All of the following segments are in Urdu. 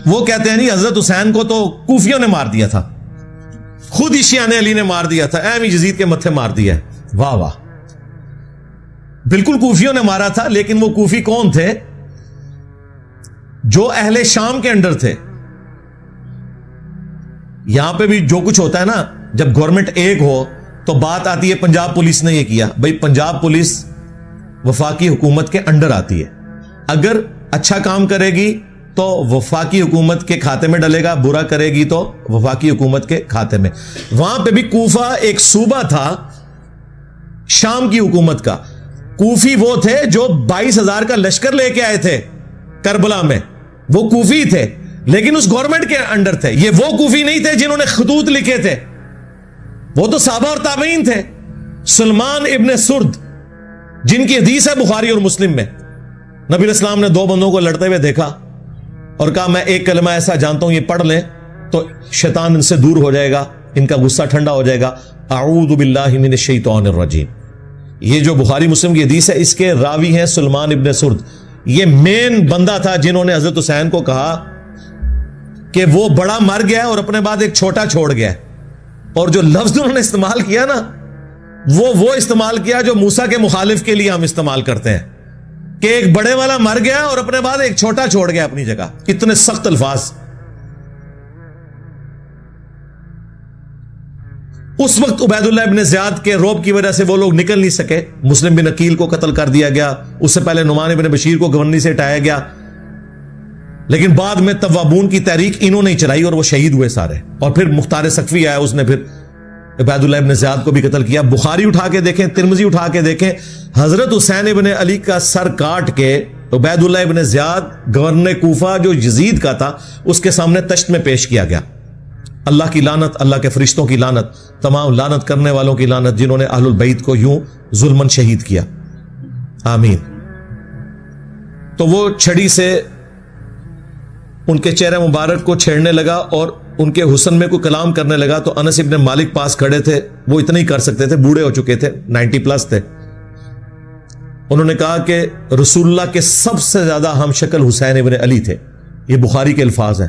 وہ کہتے ہیں نہیں حضرت حسین کو تو کوفیوں نے مار دیا تھا, خود ہی شیعہ علی نے مار دیا تھا, ایم یزید کے متھے مار دیا ہے. واہ واہ, بالکل کوفیوں نے مارا تھا, لیکن وہ کوفی کون تھے؟ جو اہل شام کے انڈر تھے. یہاں پہ بھی جو کچھ ہوتا ہے نا, جب گورنمنٹ ایک ہو تو بات آتی ہے پنجاب پولیس نے یہ کیا. بھائی پنجاب پولیس وفاقی حکومت کے انڈر آتی ہے, اگر اچھا کام کرے گی تو وفاقی حکومت کے کھاتے میں ڈلے گا, برا کرے گی تو وفاقی حکومت کے کھاتے میں. وہاں پہ بھی کوفہ ایک صوبہ تھا شام کی حکومت کا. کوفی وہ تھے جو 22,000 کا لشکر لے کے آئے تھے کربلا میں, وہ کوفی تھے, لیکن اس گورنمنٹ کے انڈر تھے. یہ وہ کوفی نہیں تھے جنہوں نے خطوط لکھے تھے, وہ تو صحابہ اور تابعین تھے. سلمان ابن سرد, جن کی حدیث ہے بخاری اور مسلم میں, نبی علیہ السلام نے 2 بندوں کو لڑتے ہوئے دیکھا اور کہا میں ایک کلمہ ایسا جانتا ہوں, یہ پڑھ لیں تو شیطان ان سے دور ہو جائے گا, ان کا غصہ ٹھنڈا ہو جائے گا. اعوذ باللہ من الشیطان الرجیم. یہ جو بخاری مسلم کی حدیث ہے اس کے راوی ہیں سلمان ابن سرد. یہ مین بندہ تھا جنہوں نے حضرت حسین کو کہا کہ وہ بڑا مر گیا اور اپنے بعد ایک چھوٹا چھوڑ گیا, اور جو لفظ انہوں نے استعمال کیا نا وہ استعمال کیا جو موسیٰ کے مخالف کے لیے ہم استعمال کرتے ہیں, کہ ایک بڑے والا مر گیا اور اپنے بعد ایک چھوٹا چھوڑ گیا اپنی جگہ. اتنے سخت الفاظ. اس وقت عبید اللہ ابن زیاد کے روب کی وجہ سے وہ لوگ نکل نہیں سکے. مسلم بن عقیل کو قتل کر دیا گیا, اس سے پہلے نعمان بن بشیر کو گورنری سے ہٹایا گیا, لیکن بعد میں توابون کی تحریک انہوں نے چلائی اور وہ شہید ہوئے سارے. اور پھر مختار سقفی آیا, اس نے پھر عبید اللہ ابن زیاد کو بھی قتل کیا. بخاری اٹھا کے دیکھیں, ترمذی اٹھا کے دیکھیں, حضرت حسین ابن علی کا سر کاٹ کے عبید اللہ ابن زیاد گورنر کوفہ جو یزید کا تھا اس کے سامنے تشت میں پیش کیا گیا. اللہ کی لعنت, اللہ کے فرشتوں کی لعنت, تمام لعنت کرنے والوں کی لعنت جنہوں نے اہل البیت کو یوں ظلمن شہید کیا. آمین. تو وہ چھڑی سے ان کے چہرے مبارک کو چھیڑنے لگا اور ان کے حسن میں کوئی کلام کرنے لگا. تو انس ابن مالک پاس کھڑے تھے, وہ اتنے ہی کر سکتے تھے, بوڑھے ہو چکے تھے, 90+ تھے. انہوں نے کہا کہ رسول اللہ کے سب سے زیادہ ہم شکل حسین ابن علی تھے. یہ بخاری کے الفاظ ہیں.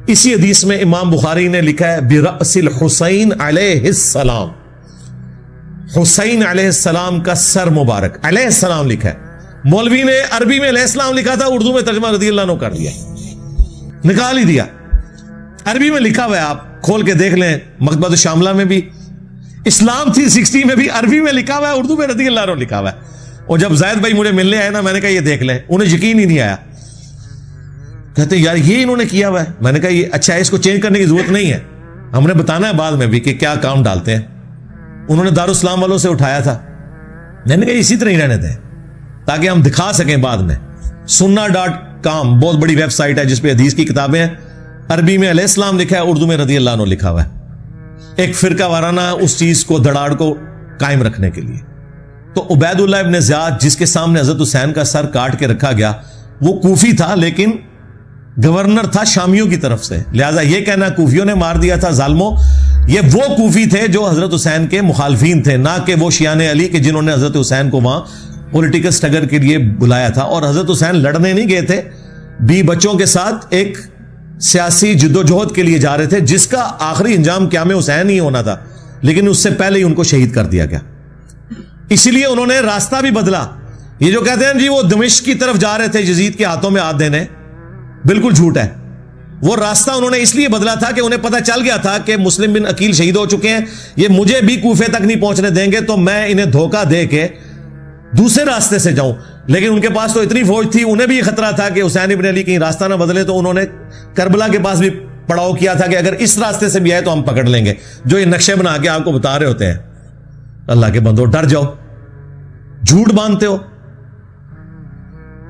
اسی حدیث میں امام بخاری نے لکھا ہے برأس الحسین علیہ السلام, حسین علیہ السلام کا سر مبارک, علیہ السلام لکھا ہے. مولوی نے عربی میں علیہ السلام لکھا تھا, اردو میں ترجمہ رضی اللہ عنہ کر دیا, نکال ہی دیا. عربی میں لکھا ہوا ہے, آپ کھول کے دیکھ لیں, مکتبۃ الشاملہ میں بھی, اسلام 360 میں بھی عربی میں لکھا ہوا ہے, اردو میں رضی اللہ عنہ لکھا ہوا ہے. اور جب زید بھائی مجھے ملنے آئے نا, میں نے کہا یہ دیکھ لیں, انہیں یقین ہی نہیں آیا. کہتے یار یہ انہوں نے کیا ہوا ہے. میں نے کہا یہ اچھا ہے, اس کو چینج کرنے کی ضرورت نہیں ہے, ہم نے بتانا ہے بعد میں بھی کہ کیا کام ڈالتے ہیں. انہوں نے دارالاسلام والوں سے اٹھایا تھا, میں نے کہا اسی طرح ہی رہنے دیں تاکہ ہم دکھا سکیں بعد میں. sunna.com بہت بڑی ویب سائٹ ہے جس پہ حدیث کی کتابیں ہیں. عربی میں علیہ السلام لکھا ہے, اردو میں رضی اللہ عنہ لکھا ہوا ہے, ایک فرقہ وارانہ اس چیز کو دھڑاڑ کو قائم رکھنے کے لیے. تو عبید اللہ ابن زیاد جس کے سامنے حضرت حسین کا سر کاٹ کے رکھا گیا, وہ کوفی تھا لیکن گورنر تھا شامیوں کی طرف سے, لہذا یہ کہنا کوفیوں نے مار دیا تھا ظالموں, یہ وہ کوفی تھے جو حضرت حسین کے مخالفین تھے, نہ کہ وہ شیعہ علی کے جنہوں نے حضرت حسین کو وہاں پولیٹیکل سٹرگل کے لیے بلایا تھا. اور حضرت حسین لڑنے نہیں گئے تھے, 20 بچوں کے ساتھ ایک سیاسی جدوجہد کے لیے جا رہے تھے جس کا آخری انجام قیام حسین ہی ہونا تھا, لیکن اس سے پہلے ہی ان کو شہید کر دیا گیا. اسی لیے انہوں نے راستہ بھی بدلا. یہ جو کہتے ہیں جی وہ دمشق کی طرف جا رہے تھے یزید کے ہاتھوں میں ہاتھ دینے, بالکل جھوٹ ہے. وہ راستہ انہوں نے اس لیے بدلا تھا کہ انہیں پتہ چل گیا تھا کہ مسلم بن عقیل شہید ہو چکے ہیں, یہ مجھے بھی کوفے تک نہیں پہنچنے دیں گے, تو میں انہیں دھوکہ دے کے دوسرے راستے سے جاؤں. لیکن ان کے پاس تو اتنی فوج تھی, انہیں بھی یہ خطرہ تھا کہ حسین ابن علی کہیں راستہ نہ بدلے, تو انہوں نے کربلا کے پاس بھی پڑاؤ کیا تھا کہ اگر اس راستے سے بھی آئے تو ہم پکڑ لیں گے, جو یہ نقشے بنا کے آپ کو بتا رہے ہوتے ہیں. اللہ کے بندو ڈر جاؤ, جھوٹ باندھتے ہو,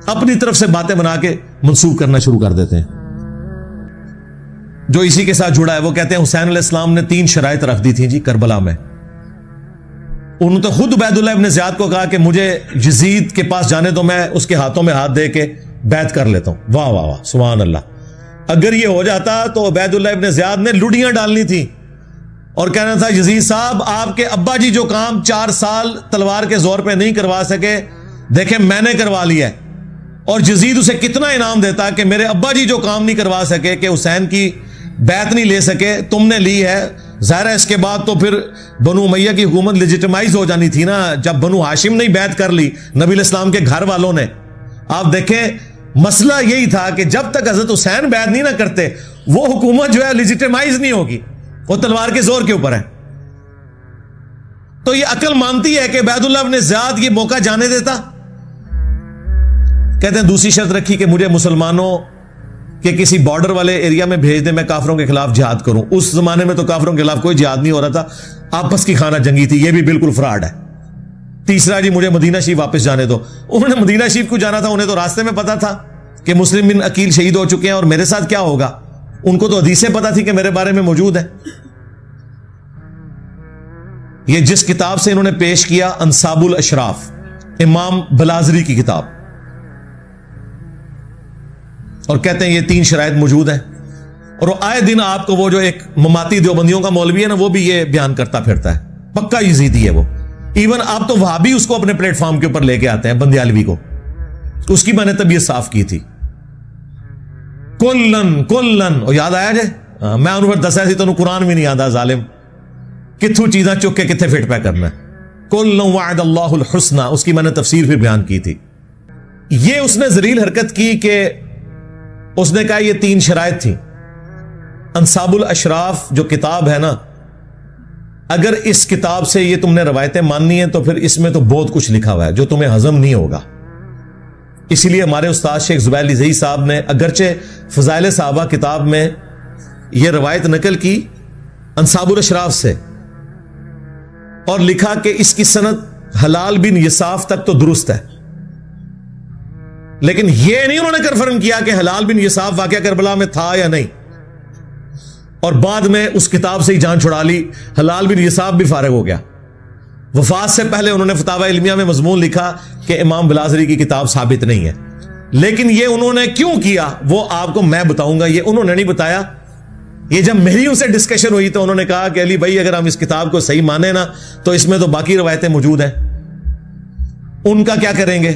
اپنی طرف سے باتیں بنا کے منسوخ کرنا شروع کر دیتے ہیں. جو اسی کے ساتھ جڑا ہے وہ کہتے ہیں حسین علیہ السلام نے 3 شرائط رکھ دی تھی جی کربلا میں. انہوں نے خود عبید اللہ ابن زیاد کو کہا کہ مجھے یزید کے پاس جانے تو میں اس کے ہاتھوں میں ہاتھ دے کے بیعت کر لیتا ہوں. واہ واہ واہ, سبحان اللہ. اگر یہ ہو جاتا تو عبید اللہ ابن زیاد نے لڑیاں ڈالنی تھی اور کہنا تھا یزید صاحب آپ کے ابا جی جو کام 4 سال تلوار کے زور پہ نہیں کروا سکے, دیکھیں میں نے کروا لیا ہے, اور یزید اسے کتنا انعام دیتا کہ میرے ابا جی جو کام نہیں کروا سکے کہ حسین کی بیعت نہیں لے سکے تم نے لی ہے. ظاہر ہے اس کے بعد تو پھر بنو امیہ کی حکومت لیجیٹمائز ہو جانی تھی نا, جب بنو ہاشم نے بیعت کر لی نبی علیہ السلام کے گھر والوں نے. آپ دیکھیں مسئلہ یہی تھا کہ جب تک حضرت حسین بیعت نہیں نہ کرتے وہ حکومت جو ہے لیجیٹمائز نہیں ہوگی, وہ تلوار کے زور کے اوپر ہے. تو یہ عقل مانتی ہے کہ عبید اللہ بن زیاد یہ موقع جانے دیتا. کہتے ہیں دوسری شرط رکھی کہ مجھے مسلمانوں کہ کسی بارڈر والے ایریا میں بھیج دیں, میں کافروں کے خلاف جہاد کروں. اس زمانے میں تو کافروں کے خلاف کوئی جہاد نہیں ہو رہا تھا, آپس کی خانہ جنگی تھی, یہ بھی بالکل فراڈ ہے. تیسرا جی مجھے مدینہ شریف واپس جانے دو. انہوں نے مدینہ شریف کو جانا تھا, انہیں تو راستے میں پتا تھا کہ مسلم بن عقیل شہید ہو چکے ہیں اور میرے ساتھ کیا ہوگا. ان کو تو حدیثیں پتا تھی کہ میرے بارے میں موجود ہے. یہ جس کتاب سے انہوں نے پیش کیا انصاب الاشراف, امام بلازری کی کتاب, اور کہتے ہیں یہ 3 شرائط موجود ہیں. اور وہ آئے دن آپ کو وہ جو ایک مماتی دیوبندیوں کا مولوی ہے نا, وہ بھی یہ بیان کرتا پھرتا ہے, پکا یزیدی ہے وہ. ایون آپ تو وہاں بھی اس کو اپنے پلیٹ فارم کے اوپر لے کے آتے ہیں, بندیالوی کو. اس کی میں نے طبیعت صاف کی تھی. کلن اور یاد آیا جائے, میں انہوں پر دسا سی تو قرآن بھی نہیں آتا ظالم, کتھو چیزاں چک کے کتنے فٹ پہ کرنا ہے. کلن وعد اللہ الحسنہ, اس کی میں نے تفسیر بھی بیان کی تھی. یہ اس نے ذلیل حرکت کی کہ اس نے کہا یہ 3 شرائط تھی. انصاب الاشراف جو کتاب ہے نا, اگر اس کتاب سے یہ تم نے روایتیں ماننی ہیں تو پھر اس میں تو بہت کچھ لکھا ہوا ہے جو تمہیں ہضم نہیں ہوگا. اسی لیے ہمارے استاد شیخ زبیر علی زئی صاحب نے اگرچہ فضائل صحابہ کتاب میں یہ روایت نقل کی انصاب الاشراف سے, اور لکھا کہ اس کی سند حلال بن یساف تک تو درست ہے, لیکن یہ نہیں انہوں نے کنفرم کیا کہ حلال بن یساف واقعہ کربلا میں تھا یا نہیں, اور بعد میں اس کتاب سے ہی جان چھڑا لی. حلال بن یساف بھی فارغ ہو گیا. وفات سے پہلے انہوں نے فتاوی علمیہ میں مضمون لکھا کہ امام بلازری کی کتاب ثابت نہیں ہے. لیکن یہ انہوں نے کیوں کیا وہ آپ کو میں بتاؤں گا, یہ انہوں نے نہیں بتایا. یہ جب میری ان سے ڈسکشن ہوئی تو انہوں نے کہا کہ علی بھائی اگر ہم اس کتاب کو صحیح مانیں نا تو اس میں تو باقی روایتیں موجود ہیں, ان کا کیا کریں گے.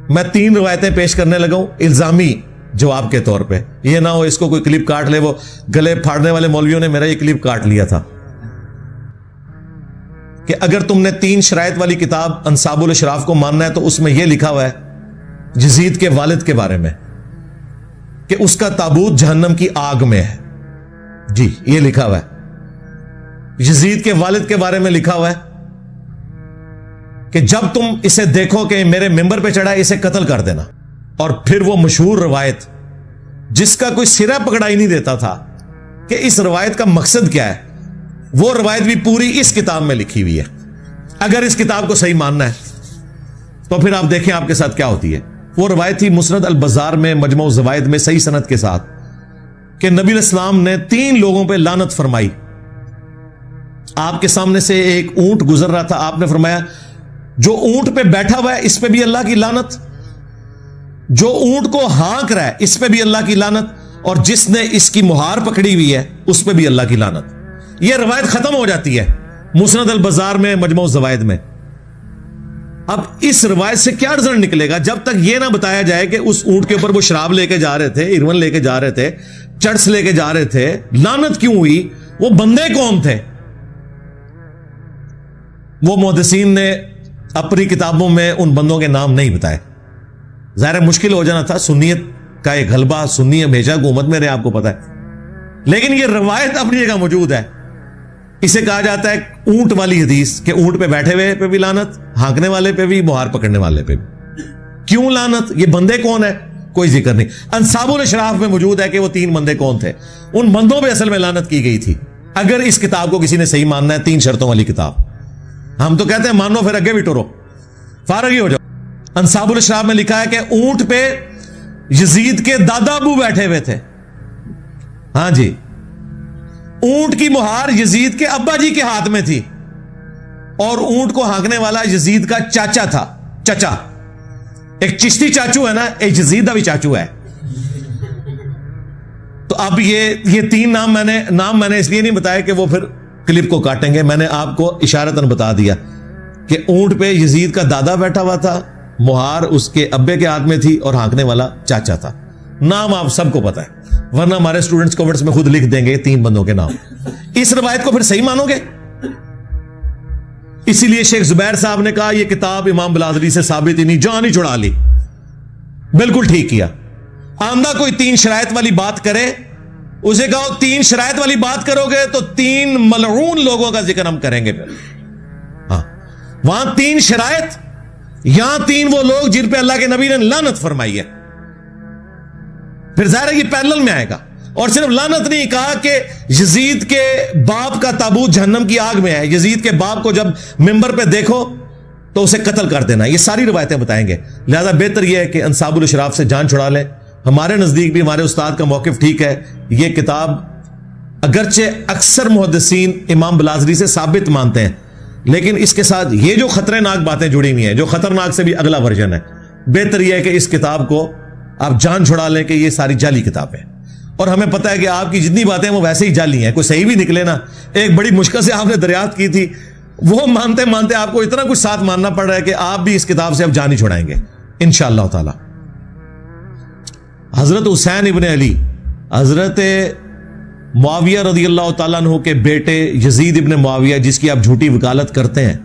میں 3 روایتیں پیش کرنے لگا ہوں الزامی جواب کے طور پہ, یہ نہ ہو اس کو کوئی کلپ کاٹ لے. وہ گلے پھاڑنے والے مولویوں نے میرا یہ کلپ کاٹ لیا تھا کہ اگر تم نے 3 شرائط والی کتاب انصاب الاشراف کو ماننا ہے تو اس میں یہ لکھا ہوا ہے یزید کے والد کے بارے میں کہ اس کا تابوت جہنم کی آگ میں ہے. جی یہ لکھا ہوا ہے. یزید کے والد کے بارے میں لکھا ہوا ہے کہ جب تم اسے دیکھو کہ میرے ممبر پہ چڑھا ہے اسے قتل کر دینا. اور پھر وہ مشہور روایت جس کا کوئی سرا پکڑائی نہیں دیتا تھا کہ اس روایت کا مقصد کیا ہے, وہ روایت بھی پوری اس کتاب میں لکھی ہوئی ہے. اگر اس کتاب کو صحیح ماننا ہے تو پھر آپ دیکھیں آپ کے ساتھ کیا ہوتی ہے. وہ روایت تھی مسند البزار میں مجموع الزوائد میں صحیح سند کے ساتھ کہ نبی علیہ السلام نے 3 لوگوں پہ لعنت فرمائی. آپ کے سامنے سے ایک اونٹ گزر رہا تھا, آپ نے فرمایا جو اونٹ پہ بیٹھا ہوا ہے اس پہ بھی اللہ کی لعنت, جو اونٹ کو ہانک رہا ہے اس پہ بھی اللہ کی لعنت, اور جس نے اس کی مہار پکڑی ہوئی ہے اس پہ بھی اللہ کی لعنت. یہ روایت ختم ہو جاتی ہے مسند البزار میں مجموع الزوائد میں. اب اس روایت سے کیا رزلٹ نکلے گا جب تک یہ نہ بتایا جائے کہ اس اونٹ کے اوپر وہ شراب لے کے جا رہے تھے, ایرون لے کے جا رہے تھے, چرس لے کے جا رہے تھے, لعنت کیوں ہوئی, وہ بندے کون تھے. وہ محدثین نے اپنی کتابوں میں ان بندوں کے نام نہیں بتائے. ظاہر مشکل ہو جانا تھا, سنیت کا ایک غلبہ, سنی ہمیشہ حکومت میں رہے آپ کو پتا ہے. لیکن یہ روایت اپنی جگہ موجود ہے. اسے کہا جاتا ہے اونٹ والی حدیث کہ اونٹ پہ بیٹھے ہوئے پہ بھی لعنت, ہانکنے والے پہ بھی, مہار پکڑنے والے پہ بھی. کیوں لعنت, یہ بندے کون ہیں کوئی ذکر نہیں. انصاب الاشراف میں موجود ہے کہ وہ 3 بندے کون تھے. ان بندوں پہ اصل میں لعنت کی گئی تھی. اگر اس کتاب کو کسی نے صحیح ماننا ہے 3 شرطوں والی کتاب, ہم تو کہتے ہیں مانو پھر اگے بھی ٹورو, فارغ ہی ہو جاؤ. انصاب الاشراف میں لکھا ہے کہ اونٹ پہ یزید کے دادا ابو بیٹھے ہوئے تھے. ہاں جی, اونٹ کی مہار یزید کے ابا جی کے ہاتھ میں تھی, اور اونٹ کو ہانکنے والا یزید کا چاچا تھا. چچا, ایک چشتی چاچو ہے نا, ایک یزید کا بھی چاچو ہے. تو اب یہ 3 نام میں نے اس لیے نہیں بتایا کہ وہ پھر کلپ کو کاٹیں گے. میں نے آپ کو اشارتاً بتا دیا کہ اونٹ پہ یزید کا دادا بیٹھا ہوا تھا, مہار اس کے ابے کے ہاتھ میں تھی اور ہانکنے والا چاچا تھا. نام آپ سب کو پتا ہے, ورنہ ہمارے اسٹوڈنٹس کومنٹس میں خود لکھ دیں گے 3 بندوں کے نام. اس روایت کو پھر صحیح مانو گے؟ اسی لیے شیخ زبیر صاحب نے کہا یہ کتاب امام بلادری سے ثابت ہی نہیں, جان ہی چھڑا لی. بالکل ٹھیک کیا. آمدہ کوئی 3 شرائط والی بات کرے, اسے کہو 3 شرائط والی بات کرو گے تو 3 ملعون لوگوں کا ذکر ہم کریں گے. پھر ہاں, وہاں 3 شرائط, یہاں 3 وہ لوگ جن پہ اللہ کے نبی نے لعنت فرمائی ہے. پھر ظاہر ہے یہ پیرلل میں آئے گا. اور صرف لعنت نہیں کہا کہ یزید کے باپ کا تابوت جہنم کی آگ میں ہے, یزید کے باپ کو جب ممبر پہ دیکھو تو اسے قتل کر دینا. یہ ساری روایتیں بتائیں گے. لہذا بہتر یہ ہے کہ انصاب الاشراف سے جان چھڑا لیں. ہمارے نزدیک بھی ہمارے استاد کا موقف ٹھیک ہے. یہ کتاب اگرچہ اکثر محدثین امام بلازری سے ثابت مانتے ہیں, لیکن اس کے ساتھ یہ جو خطرناک باتیں جڑی ہوئی ہیں, جو خطرناک سے بھی اگلا ورژن ہے, بہتر یہ ہے کہ اس کتاب کو آپ جان چھڑا لیں کہ یہ ساری جعلی کتاب ہے. اور ہمیں پتہ ہے کہ آپ کی جتنی باتیں وہ ویسے ہی جعلی ہیں, کوئی صحیح بھی نکلے نا. ایک بڑی مشکل سے آپ نے دریافت کی تھی, وہ مانتے مانتے آپ کو اتنا کچھ ساتھ ماننا پڑ رہا ہے کہ آپ بھی اس کتاب سے اب جان ہی چھڑائیں گے انشاءاللہ تعالی. حضرت حسین ابن علی, حضرت معاویہ رضی اللہ تعالیٰ عنہ کے بیٹے یزید ابن معاویہ, جس کی آپ جھوٹی وکالت کرتے ہیں,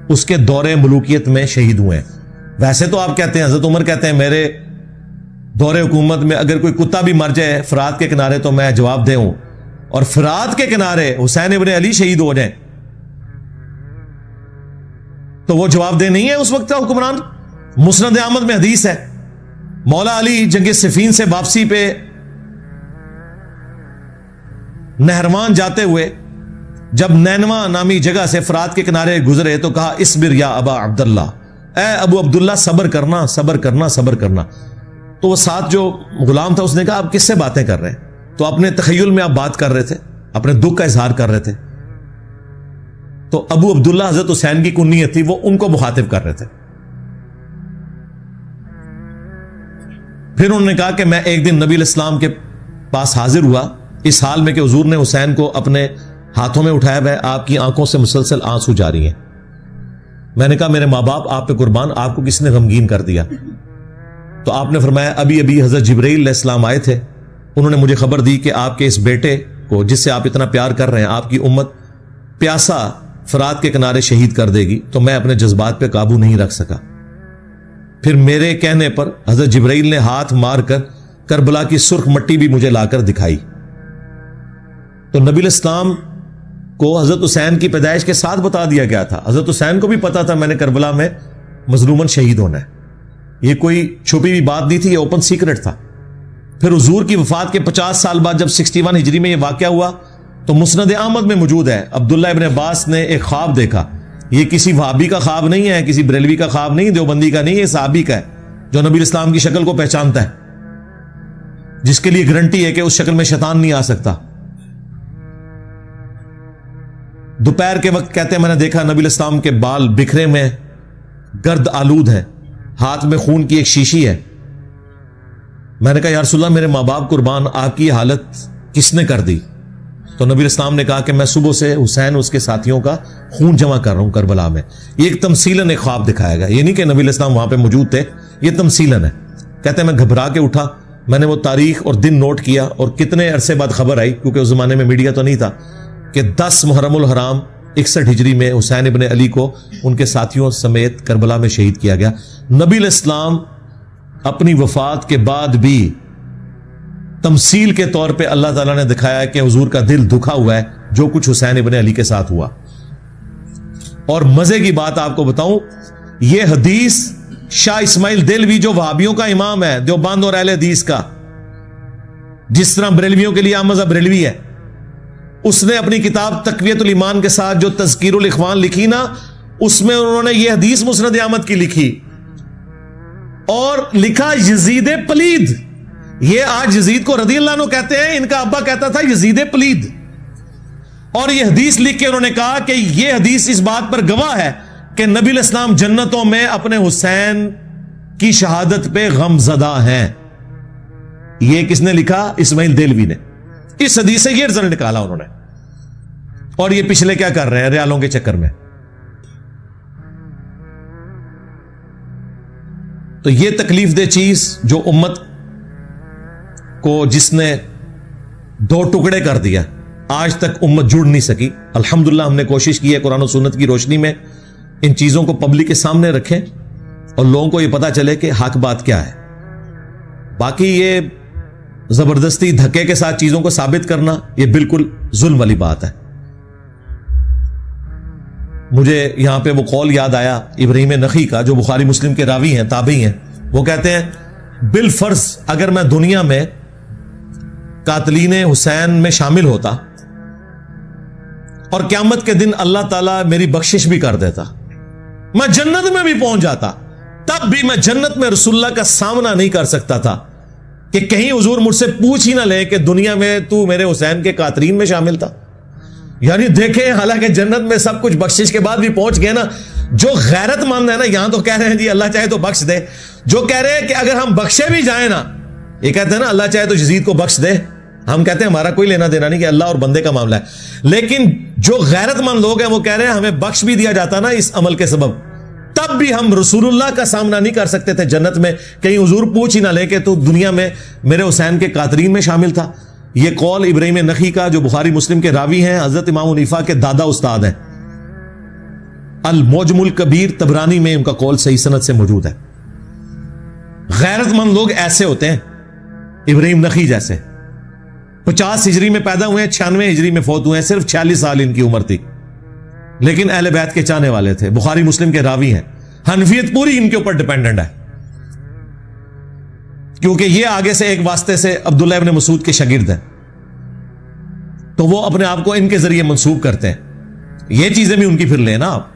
اس کے دور ملوکیت میں شہید ہوئے ہیں. ویسے تو آپ کہتے ہیں, حضرت عمر کہتے ہیں میرے دور حکومت میں اگر کوئی کتا بھی مر جائے فرات کے کنارے تو میں جواب دے ہوں, اور فرات کے کنارے حسین ابن علی شہید ہو جائیں تو وہ جواب دہ نہیں ہے اس وقت کا حکمران. مسند احمد میں حدیث ہے, مولا علی جنگ صفین سے واپسی پہ نہروان جاتے ہوئے جب نینوا نامی جگہ سے فرات کے کنارے گزرے تو کہا اصبر یا ابا عبداللہ, اے ابو عبداللہ صبر کرنا صبر کرنا صبر کرنا. تو وہ ساتھ جو غلام تھا اس نے کہا آپ کس سے باتیں کر رہے ہیں؟ تو اپنے تخیل میں آپ بات کر رہے تھے, اپنے دکھ کا اظہار کر رہے تھے. تو ابو عبداللہ حضرت حسین کی کنیت تھی, وہ ان کو مخاطب کر رہے تھے. پھر انہوں نے کہا کہ میں ایک دن نبی الاسلام کے پاس حاضر ہوا اس حال میں کہ حضور نے حسین کو اپنے ہاتھوں میں اٹھایا ہوا ہے, آپ کی آنکھوں سے مسلسل آنسو جاری ہیں. میں نے کہا میرے ماں باپ آپ پہ قربان, آپ کو کس نے غمگین کر دیا؟ تو آپ نے فرمایا ابھی ابھی حضرت جبرائیل علیہ السلام آئے تھے, انہوں نے مجھے خبر دی کہ آپ کے اس بیٹے کو جس سے آپ اتنا پیار کر رہے ہیں آپ کی امت پیاسا فرات کے کنارے شہید کر دے گی. تو میں اپنے جذبات پہ قابو نہیں رکھ سکا. پھر میرے کہنے پر حضرت جبرائیل نے ہاتھ مار کر کربلا کی سرخ مٹی بھی مجھے لا کر دکھائی. تو نبی الاسلام کو حضرت حسین کی پیدائش کے ساتھ بتا دیا گیا تھا. حضرت حسین کو بھی پتا تھا میں نے کربلا میں مظلوماً شہید ہونا ہے. یہ کوئی چھپی ہوئی بات نہیں تھی, یہ اوپن سیکرٹ تھا. پھر حضور کی وفات کے 50 سال بعد جب 61 ہجری میں یہ واقعہ ہوا تو مسند احمد میں موجود ہے, عبداللہ ابن عباس نے ایک خواب دیکھا. یہ کسی وہابی کا خواب نہیں ہے, کسی بریلوی کا خواب نہیں, دیوبندی کا نہیں, یہ صحابی کا ہے جو نبی الاسلام کی شکل کو پہچانتا ہے, جس کے لیے گارنٹی ہے کہ اس شکل میں شیطان نہیں آ سکتا. دوپہر کے وقت کہتے ہیں میں نے دیکھا نبی الاسلام کے بال بکھرے میں گرد آلود ہیں, ہاتھ میں خون کی ایک شیشی ہے. میں نے کہا یا رسول اللہ میرے ماں باپ قربان, آپ کی حالت کس نے کر دی؟ تو نبی الاسلام نے کہا کہ میں صبح سے حسین اس کے ساتھیوں کا خون جمع کر رہا ہوں کربلا میں. یہ ایک تمثیلاً ایک خواب دکھایا گیا, یہ نہیں کہ نبی الاسلام وہاں پہ موجود تھے, یہ تمثیلاً ہے. کہتے ہیں میں گھبرا کے اٹھا, میں نے وہ تاریخ اور دن نوٹ کیا اور کتنے عرصے بعد خبر آئی, کیونکہ اس زمانے میں میڈیا تو نہیں تھا, کہ 10 محرم الحرام 61 ہجری میں حسین ابن علی کو ان کے ساتھیوں سمیت کربلا میں شہید کیا گیا. نبی الاسلام اپنی وفات کے بعد بھی تمثیل کے طور پہ اللہ تعالیٰ نے دکھایا کہ حضور کا دل دکھا ہوا ہے جو کچھ حسین ابن علی کے ساتھ ہوا. اور مزے کی بات آپ کو بتاؤں, یہ حدیث شاہ اسماعیل دہلوی جو وہابیوں کا امام ہے, دیوبند اور اہل حدیث کا, جس طرح بریلویوں کے لیے عام مذہب بریلوی ہے, اس نے اپنی کتاب تقویت الایمان کے ساتھ جو تذکیر الاخوان لکھی نا, اس میں انہوں نے یہ حدیث مسند احمد کی لکھی اور لکھا یزید پلید. یہ آج یزید کو رضی اللہ عنہ کہتے ہیں, ان کا ابا کہتا تھا یزید پلید. اور یہ حدیث لکھ کے انہوں نے کہا کہ یہ حدیث اس بات پر گواہ ہے کہ نبی الاسلام جنتوں میں اپنے حسین کی شہادت پہ غم زدہ ہیں. یہ کس نے لکھا؟ اسماعیل دہلوی نے. اس حدیث سے یہ رزلٹ نکالا انہوں نے. اور یہ پچھلے کیا کر رہے ہیں ریالوں کے چکر میں. تو یہ تکلیف دہ چیز جو امت کو جس نے دو ٹکڑے کر دیا، آج تک امت جڑ نہیں سکی. الحمدللہ ہم نے کوشش کی ہے قرآن و سنت کی روشنی میں ان چیزوں کو پبلک کے سامنے رکھیں اور لوگوں کو یہ پتا چلے کہ حق بات کیا ہے. باقی یہ زبردستی دھکے کے ساتھ چیزوں کو ثابت کرنا یہ بالکل ظلم والی بات ہے. مجھے یہاں پہ وہ قول یاد آیا ابراہیم نخعی کا جو بخاری مسلم کے راوی ہیں، تابعی ہیں. وہ کہتے ہیں بالفرض اگر میں دنیا میں قاتلین حسین میں شامل ہوتا اور قیامت کے دن اللہ تعالیٰ میری بخشش بھی کر دیتا، میں جنت میں بھی پہنچ جاتا، تب بھی میں جنت میں رسول اللہ کا سامنا نہیں کر سکتا تھا کہ کہیں حضور مجھ سے پوچھ ہی نہ لے کہ دنیا میں تو میرے حسین کے قاتلین میں شامل تھا. یعنی دیکھیں حالانکہ جنت میں سب کچھ بخشش کے بعد بھی پہنچ گئے نا. جو غیرت مند ہے نا یہاں تو کہہ رہے ہیں جی اللہ چاہے تو بخش دے، جو کہہ رہے ہیں کہ اگر ہم بخشے بھی جائیں نا، یہ کہتے ہیں نا اللہ چاہے تو یزید کو بخش دے، ہم کہتے ہیں ہمارا کوئی لینا دینا نہیں کہ اللہ اور بندے کا معاملہ ہے. لیکن جو غیرت مند لوگ ہیں وہ کہہ رہے ہیں ہمیں بخش بھی دیا جاتا نا اس عمل کے سبب، تب بھی ہم رسول اللہ کا سامنا نہیں کر سکتے تھے جنت میں، کہیں حضور پوچھ ہی نہ لے کہ تو دنیا میں میرے حسین کے قاتلین میں شامل تھا. یہ قول ابراہیم نخعی کا جو بخاری مسلم کے راوی ہیں، حضرت امام حنیفہ کے دادا استاد ہیں. المعجم الکبیر طبرانی میں ان کا قول صحیح سند سے موجود ہے. غیرت مند لوگ ایسے ہوتے ہیں ابراہیم نخعی جیسے. 50 ہجری میں پیدا ہوئے ہیں، 96 ہجری میں فوت ہوئے ہیں، صرف 46 سال ان کی عمر تھی، لیکن اہل بیت کے چاہنے والے تھے، بخاری مسلم کے راوی ہیں. حنفیت پوری ان کے اوپر ڈیپینڈنٹ ہے کیونکہ یہ آگے سے ایک واسطے سے عبداللہ ابن مسعود کے شاگرد ہیں، تو وہ اپنے آپ کو ان کے ذریعے منسوب کرتے ہیں. یہ چیزیں بھی ان کی پھر لیں نا آپ.